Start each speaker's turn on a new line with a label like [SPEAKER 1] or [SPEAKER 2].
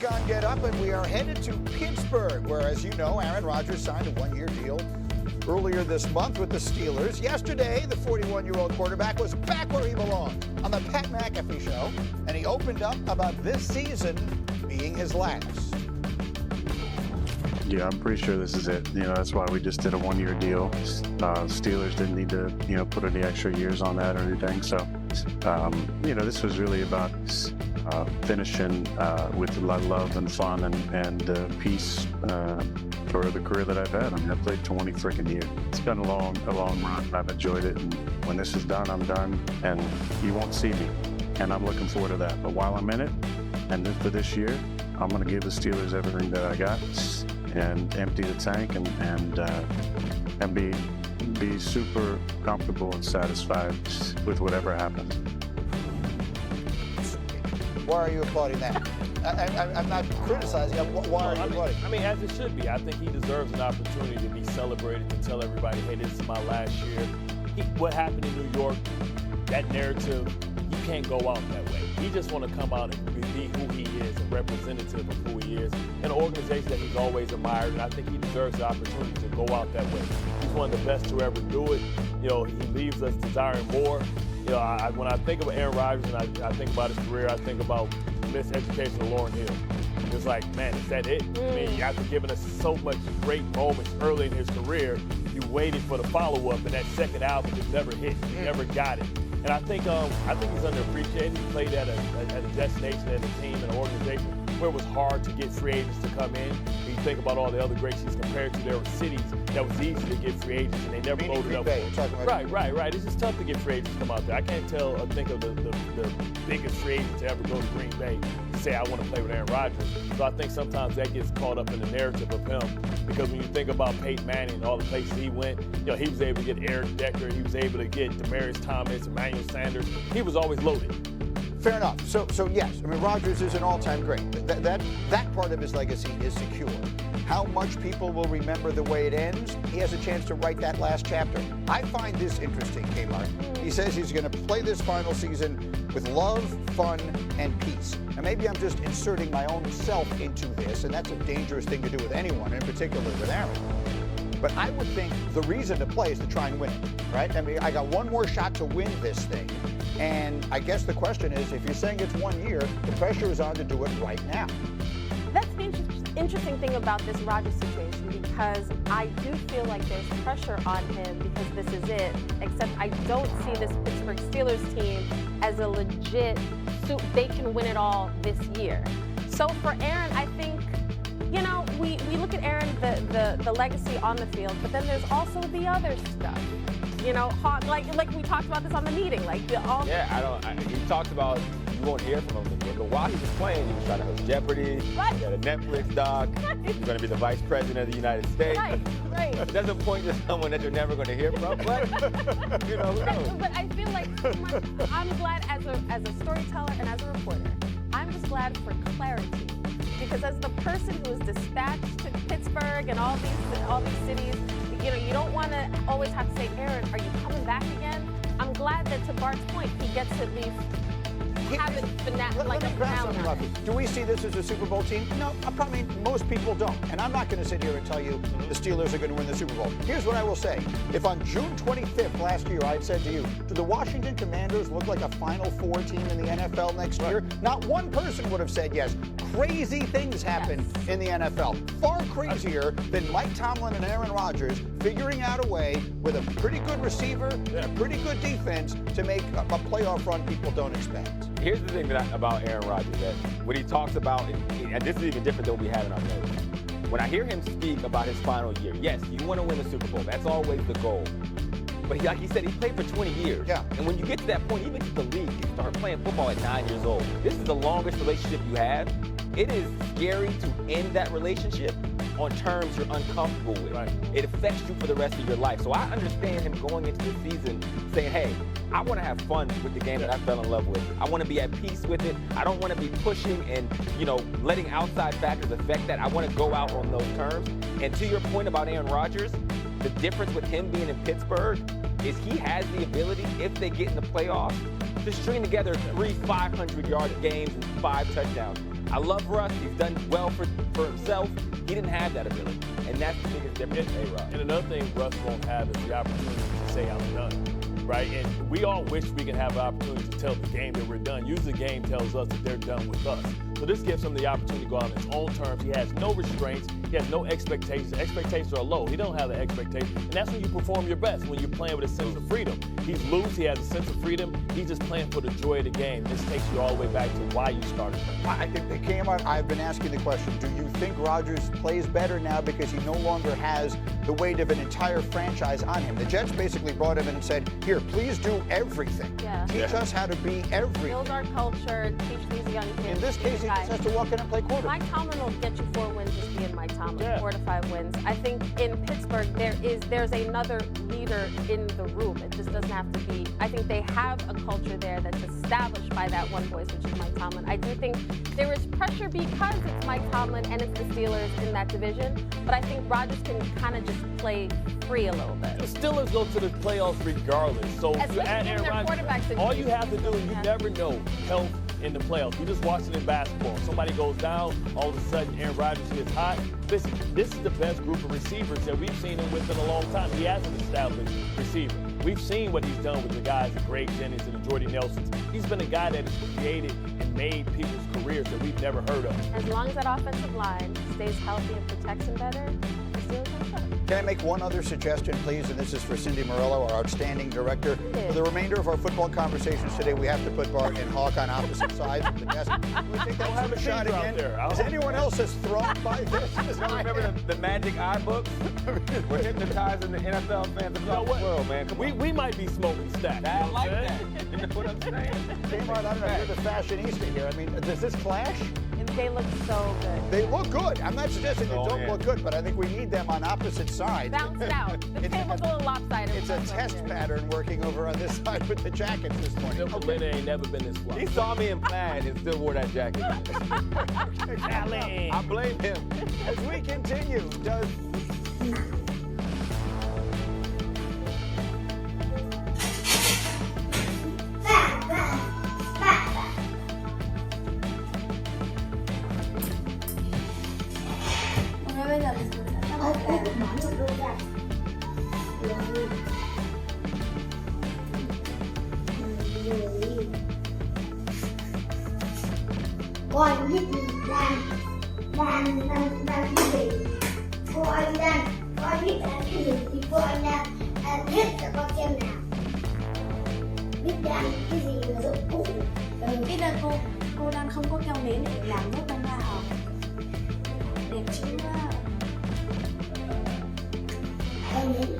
[SPEAKER 1] back on Get Up, and we are headed to Pittsburgh, where, as you know, Aaron Rodgers signed a one-year deal earlier this month with the Steelers. Yesterday, the 41-year-old quarterback was back where he belonged on the Pat McAfee Show, and he opened up about this season being his last.
[SPEAKER 2] Yeah, I'm pretty sure this is it. That's why we just did a one-year deal. Steelers didn't need to, put any extra years on that or anything. So, this was really about finishing with a lot of love and fun and peace for the career that I've had. I mean, I played 20 freaking years. It's been a long run. I've enjoyed it. And when this is done, I'm done. And you won't see me. And I'm looking forward to that. But while I'm in it, and for this year, I'm going to give the Steelers everything that I got and empty the tank and be super comfortable and satisfied with whatever happens.
[SPEAKER 1] Why are you applauding that? I'm not criticizing. Why are you applauding?
[SPEAKER 3] I mean, as it should be. I think he deserves an opportunity to be celebrated, to tell everybody, hey, this is my last year. What happened in New York, that narrative, you can't go out that way. He just want to come out and be who he is, a representative of who he is, an organization that he's always admired, and I think he deserves the opportunity to go out that way. He's one of the best to ever do it. He leaves us desiring more. When I think of Aaron Rodgers and I think about his career, I think about miseducation of Lauryn Hill. It's like, man, is that it? I mean, after giving us so much great moments early in his career, you waited for the follow-up, and that second album just never hit. You never got it. And I think he's underappreciated. He played at a destination, at a team, and an organization where it was hard to get free agents to come in. When you think about all the other greats he's compared to, there were cities that was easy to get free agents, and they never loaded up. Right. It's just tough to get free agents to come out there. I can't think of the biggest free agent to ever go to Green Bay to say, I want to play with Aaron Rodgers. So I think sometimes that gets caught up in the narrative of him, because when you think about Peyton Manning and all the places he went, he was able to get Eric Decker, he was able to get Demaryius Thomas, Emmanuel Sanders. He was always loaded.
[SPEAKER 1] Fair enough. So yes, I mean, Rodgers is an all-time great. That part of his legacy is secure. How much people will remember the way it ends, he has a chance to write that last chapter. I find this interesting, Kmart. He says he's going to play this final season with love, fun, and peace. And maybe I'm just inserting my own self into this, and that's a dangerous thing to do with anyone, in particular with Aaron. But I would think the reason to play is to try and win it, right? I mean, I got one more shot to win this thing. And I guess the question is, if you're saying it's 1 year, the pressure is on to do it right now.
[SPEAKER 4] That's the interesting thing about this Rodgers situation, because I do feel like there's pressure on him because this is it, except I don't see this Pittsburgh Steelers team as a legit, they can win it all this year. So for Aaron, I think, we look at Aaron, the legacy on the field, but then there's also the other stuff. Like we talked about this on the meeting,
[SPEAKER 5] he talked about you won't hear from him again, but while he was playing, he was trying to host Jeopardy, he had a Netflix doc, he's going to be the vice president of the United States.
[SPEAKER 4] Right.
[SPEAKER 5] It doesn't point to someone that you're never going to hear from, but, who knows?
[SPEAKER 4] But I feel like I'm glad as a storyteller and as a reporter, I'm just glad for clarity. Because as the person who was dispatched to Pittsburgh and all these cities, you don't want to always have to say, Aaron, are you coming back again? I'm glad that, to Bart's point, he gets to at least have it
[SPEAKER 1] Do we see this as a Super Bowl team? No, probably most people don't. And I'm not going to sit here and tell you the Steelers are going to win the Super Bowl. Here's what I will say. If on June 25th last year I had said to you, do the Washington Commanders look like a Final Four team in the NFL next year? Not one person would have said yes. Crazy things happen in the NFL. Far crazier than Mike Tomlin and Aaron Rodgers figuring out a way with a pretty good receiver and a pretty good defense to make a playoff run people don't expect.
[SPEAKER 5] Here's the thing about Aaron Rodgers, that what he talks about, and this is even different than what we had in our notes. When I hear him speak about his final year, yes, you want to win the Super Bowl. That's always the goal. But like he said, he played for 20 years.
[SPEAKER 1] Yeah.
[SPEAKER 5] And when you get to that point, even to the league, you start playing football at 9 years old. This is the longest relationship you have. It is scary to end that relationship on terms you're uncomfortable with.
[SPEAKER 3] Right.
[SPEAKER 5] It affects you for the rest of your life. So I understand him going into the season saying, hey, I want to have fun with the game that I fell in love with. I want to be at peace with it. I don't want to be pushing and, letting outside factors affect that. I want to go out on those terms. And to your point about Aaron Rodgers, the difference with him being in Pittsburgh is he has the ability, if they get in the playoffs, to string together 3 500-yard games and 5 touchdowns. I love Russ. He's done well for himself. He didn't have that ability, and that's the biggest difference with A-Rod.
[SPEAKER 3] And another thing Russ won't have is the opportunity to say, I'm done, right? And we all wish we can have an opportunity to tell the game that we're done. Usually the game tells us that they're done with us. So this gives him the opportunity to go out on his own terms. He has no restraints. He has no expectations. Expectations are low. He don't have the expectations. And that's when you perform your best, when you're playing with a sense of freedom. He's loose. He has a sense of freedom. He's just playing for the joy of the game. This takes you all the way back to why you started playing.
[SPEAKER 1] I think they came on. I've been asking the question, do you think Rodgers plays better now because he no longer has the weight of an entire franchise on him? The Jets basically brought him in and said, here, please do everything.
[SPEAKER 4] Yeah.
[SPEAKER 1] Teach us how to be everything.
[SPEAKER 4] Build our culture, teach these young kids.
[SPEAKER 1] In this case, he just has to walk in and play quarterback.
[SPEAKER 4] Mike Tomlin will get you 4 wins just being Mike Tomlin,
[SPEAKER 3] Yeah.
[SPEAKER 4] 4 to 5 wins. I think in Pittsburgh there's another leader in the room. It just doesn't have to be. I think they have a culture there that's established by that one voice, which is Mike Tomlin. I do think there is pressure because it's Mike Tomlin and it's the Steelers in that division. But I think Rodgers can kind of just play free a little bit.
[SPEAKER 3] The Steelers go to the playoffs regardless. So if you
[SPEAKER 4] Especially
[SPEAKER 3] add
[SPEAKER 4] given
[SPEAKER 3] Aaron
[SPEAKER 4] their
[SPEAKER 3] Rodgers,
[SPEAKER 4] quarterback
[SPEAKER 3] all you have to do is
[SPEAKER 4] situation.
[SPEAKER 3] you never know health in the playoffs. We just watched it in basketball. Somebody goes down, all of a sudden Aaron Rodgers gets hot. Listen, this is the best group of receivers that we've seen him with in a long time. He has an established receiver. We've seen what he's done with the guys, the Greg Jennings and the Jordy Nelsons. He's been a guy that has created and made people's careers that we've never heard of.
[SPEAKER 4] As long as that offensive line stays healthy and protects him better, the Steelers will show.
[SPEAKER 1] Can I make one other suggestion, please? And this is for Cindy Morello, our outstanding director. For the remainder of our football conversations today, we have to put Bart and Hawk on opposite sides of the desk. We think they'll have a shot
[SPEAKER 3] teaser out
[SPEAKER 1] again.
[SPEAKER 3] there.
[SPEAKER 1] Is anyone else as thrown by this?
[SPEAKER 5] You don't remember the Magic Eye books? We're hypnotizing the NFL fans across the world, man. Come on.
[SPEAKER 3] We might be smoking stacks.
[SPEAKER 5] I
[SPEAKER 3] You know
[SPEAKER 5] like
[SPEAKER 3] what I'm
[SPEAKER 5] that.
[SPEAKER 3] saying?
[SPEAKER 5] You know what I'm saying?
[SPEAKER 1] Kmart, I don't know, you're the fashionista here. I mean, does this clash?
[SPEAKER 4] And they look so good.
[SPEAKER 1] They look good. I'm not suggesting they
[SPEAKER 5] Oh,
[SPEAKER 1] don't
[SPEAKER 5] yeah.
[SPEAKER 1] look good, but I think we need them on opposite sides.
[SPEAKER 4] Bounced out. The
[SPEAKER 1] It's-
[SPEAKER 4] table's a little lopsided.
[SPEAKER 1] It's a test pattern working over on this side with the jackets this morning.
[SPEAKER 3] Simple Linda ain't never been this fly.
[SPEAKER 5] He saw me in plaid and still wore that jacket.
[SPEAKER 3] Challenge.
[SPEAKER 5] I blame him.
[SPEAKER 1] As we continue, does
[SPEAKER 6] Bây giờ mình con biết đang cái gì, cô anh biết là cái gì thì cô anh đang viết cho con xem nào, biết đang cái gì là dụng cụ. Biết là cô đang không có keo nến để làm nước bông hoa hồng đẹp chứ. Keo nến